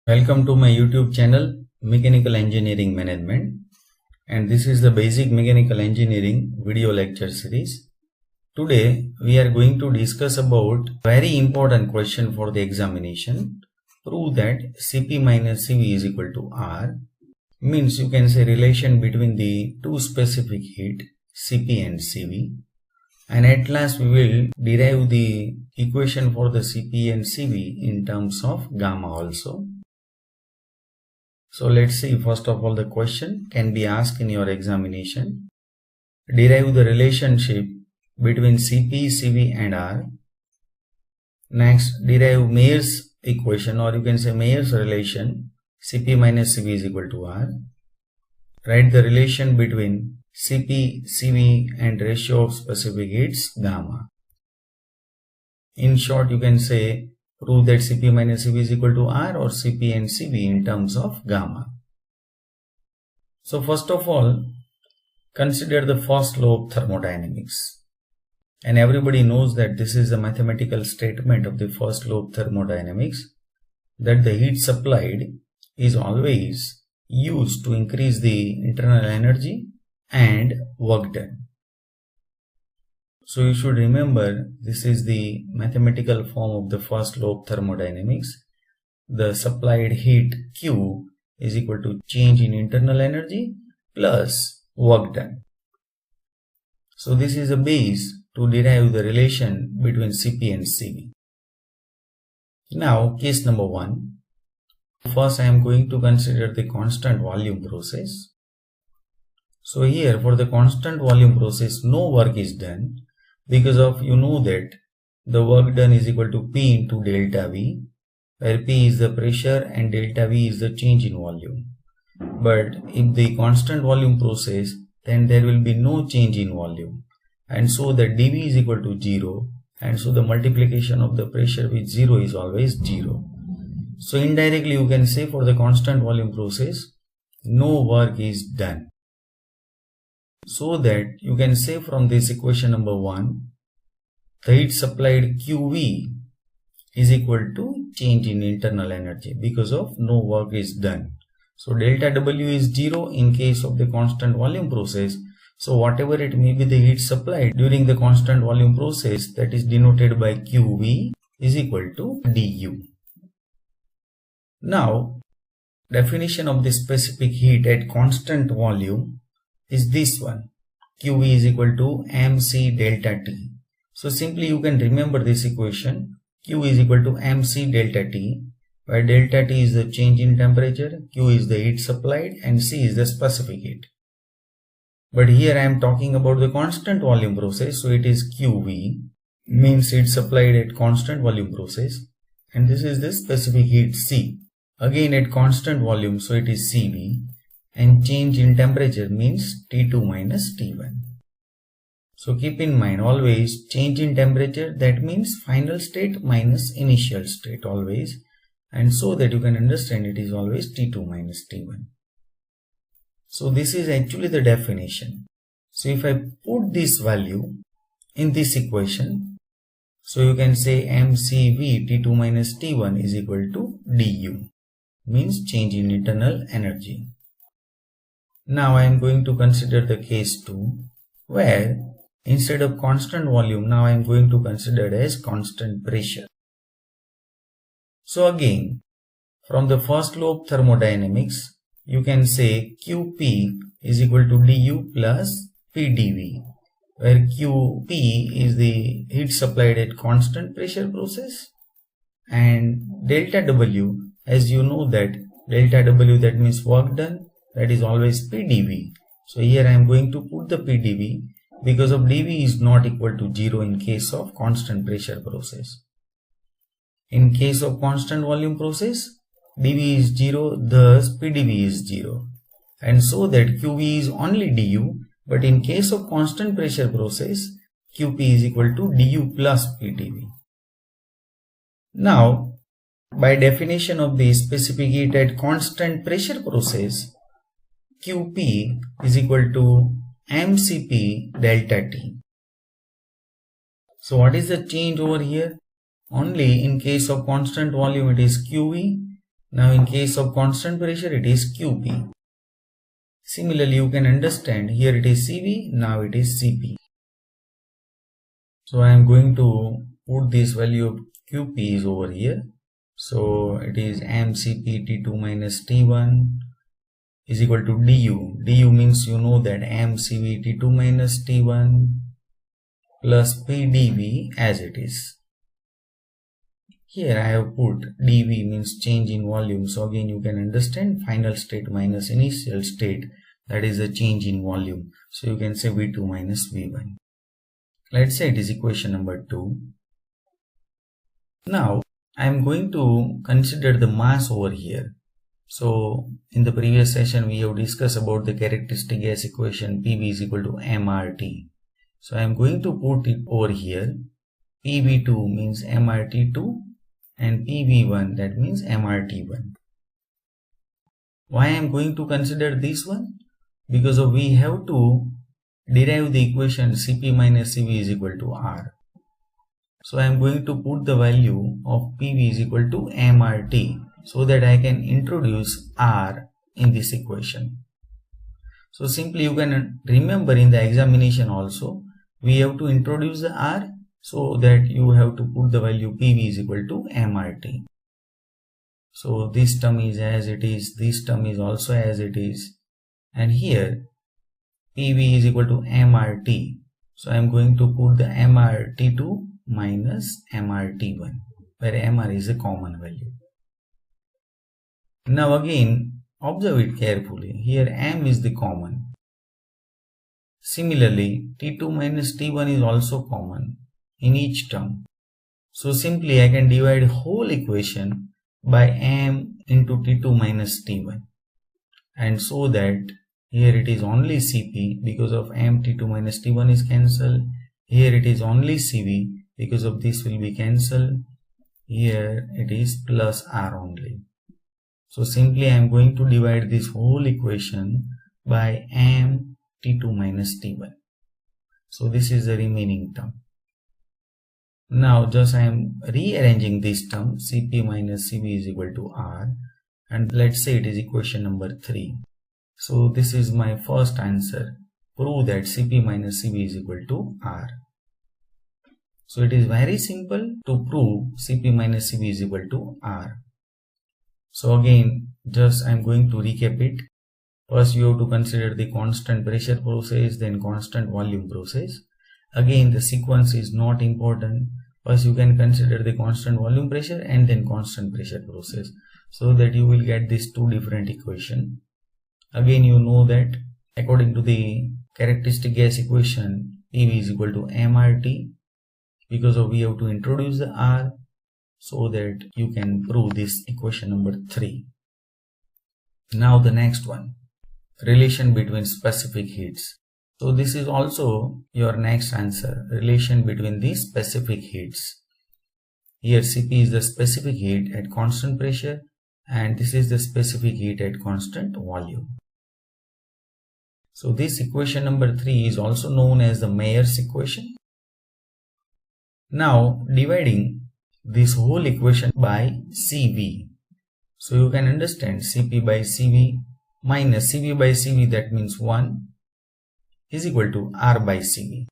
Welcome to my YouTube channel Mechanical Engineering Management, and this is the basic mechanical engineering video lecture series. Today we are going to discuss about very important question for the examination. Prove that Cp minus Cv is equal to R. Means you can say relation between the two specific heat Cp and Cv. And at last we will derive the equation for the Cp and Cv in terms of gamma also. So let's see, first of all, the question can be asked in your examination. Derive the relationship between Cp, Cv and R. Next, derive Mayer's equation, or you can say Mayer's relation, Cp minus Cv is equal to R. Write the relation between Cp, Cv and ratio of specific heats gamma. In short, you can say prove that Cp minus Cv is equal to R or Cp and Cv in terms of gamma. So first of all, consider the first law of thermodynamics. And everybody knows that this is a mathematical statement of the first law of thermodynamics, that the heat supplied is always used to increase the internal energy and work done. So you should remember, this is the mathematical form of the first law of thermodynamics. The supplied heat Q is equal to change in internal energy plus work done. So this is a base to derive the relation between Cp and Cv. Now case number 1. First I am going to consider the constant volume process. So here for the constant volume process no work is done, because of you know that the work done is equal to P into delta V, where P is the pressure and delta V is the change in volume. But if the constant volume process, then there will be no change in volume, and so the dV is equal to 0, and so the multiplication of the pressure with 0 is always 0. So indirectly you can say for the constant volume process no work is done. So that you can say from this equation number 1, the heat supplied QV is equal to change in internal energy because of no work is done. So delta W is 0 in case of the constant volume process. So whatever it may be the heat supplied during the constant volume process, that is denoted by QV, is equal to dU. Now definition of the specific heat at constant volume is this one. QV is equal to mc delta T. So simply you can remember this equation. Q is equal to mc delta T, where delta T is the change in temperature, Q is the heat supplied, and C is the specific heat. But here I am talking about the constant volume process, so it is QV, means heat supplied at constant volume process, and this is the specific heat C. Again at constant volume, so it is Cv, and change in temperature means T2 minus T1. So keep in mind always change in temperature, that means final state minus initial state always, and so that you can understand it is always T2 minus T1. So this is actually the definition. So if I put this value in this equation, so you can say mCv T2 minus T1 is equal to dU, means change in internal energy. Now I am going to consider the case 2, where instead of constant volume, now I am going to consider it as constant pressure. So again, from the first law of thermodynamics, you can say Qp is equal to dU plus Pdv, where Qp is the heat supplied at constant pressure process, and delta W, as you know that delta W, that means work done, that is always Pdv. So here I am going to put the Pdv because of dV is not equal to 0 in case of constant pressure process. In case of constant volume process, dV is 0, thus Pdv is 0, and so that QV is only dU, but in case of constant pressure process, QP is equal to dU plus Pdv. Now, by definition of the specific heat at constant pressure process, QP is equal to mCp delta T. So what is the change over here? Only in case of constant volume it is QV, Now in case of constant pressure, it is QP. Similarly, you can understand here it is CV, now it is CP. So I am going to put this value of QP is over here. So it is mCp T2 minus T1 is equal to du. Du means you know that mCv T2 minus T1 plus PdV as it is. Here I have put dV means change in volume. So again you can understand final state minus initial state, that is a change in volume. So you can say V2 minus V1. Let's say it is equation number 2. Now I am going to consider the mass over here. So in the previous session we have discussed about the characteristic gas equation PV is equal to mRT. So I am going to put it over here. PV2 means mRT2 and PV1 that means mRT1. Why I am going to consider this one? Because we have to derive the equation Cp minus Cv is equal to R. So I am going to put the value of PV is equal to mRT so that I can introduce R in this equation. So simply you can remember in the examination also we have to introduce the R, so that you have to put the value PV is equal to mRT. So this term is as it is, this term is also as it is, and here PV is equal to mRT. So I am going to put the mRT2 minus mRT1, where mR is a common value. Now again observe it carefully. Here m is the common. Similarly T2 minus T1 is also common in each term. So simply I can divide whole equation by m into T2 minus T1, and so that here it is only Cp because of m T2 minus T1 is cancelled. Here it is only Cv because of this will be cancelled. Here it is plus R only. So simply I am going to divide this whole equation by m T2 minus T1. So this is the remaining term. Now just I am rearranging this term Cp minus Cv is equal to R, and let's say it is equation number 3. So this is my first answer. Prove that Cp minus Cv is equal to R. So it is very simple to prove Cp minus Cv is equal to R. So again just I am going to recap it. First you have to consider the constant pressure process, then constant volume process. Again the sequence is not important. First you can consider the constant volume pressure and then constant pressure process, so that you will get these two different equations. Again you know that according to the characteristic gas equation PV is equal to mRT, because of we have to introduce the R, so that you can prove this equation number 3. Now the next one, relation between specific heats. So this is also your next answer, relation between these specific heats. Here Cp is the specific heat at constant pressure and this is the specific heat at constant volume. So this equation number 3 is also known as the Mayer's equation. Now dividing this whole equation by Cv. So you can understand Cp by Cv minus Cv by Cv, that means 1, is equal to R by Cv.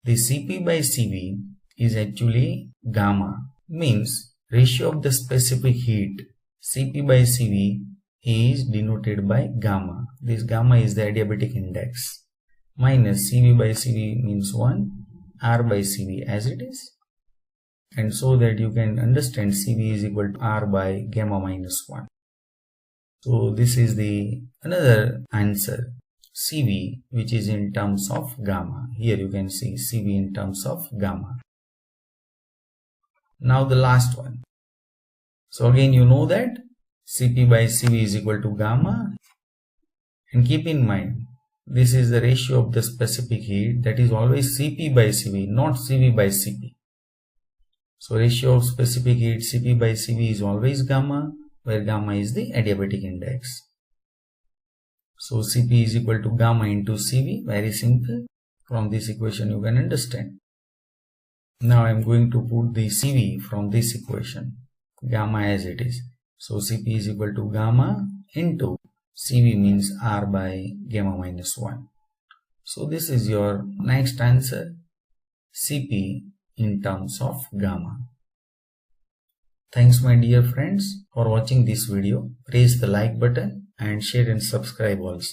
The Cp by Cv is actually gamma, means ratio of the specific heat Cp by Cv is denoted by gamma. This gamma is the adiabatic index. Minus Cv by Cv means 1, R by Cv as it is. And so that you can understand Cv is equal to R by gamma minus 1. So this is the another answer, Cv, which is in terms of gamma. Here you can see Cv in terms of gamma. Now the last one. So again you know that Cp by Cv is equal to gamma, and keep in mind this is the ratio of the specific heat, that is always Cp by Cv, not Cv by Cp. So ratio of specific heat Cp by Cv is always gamma, where gamma is the adiabatic index. So Cp is equal to gamma into Cv, very simple. From this equation you can understand. Now I am going to put the Cv from this equation, gamma as it is. So Cp is equal to gamma into Cv means R by gamma minus 1. So this is your next answer, Cp in terms of gamma. Thanks my dear friends for watching this video. Press the like button and share and subscribe also.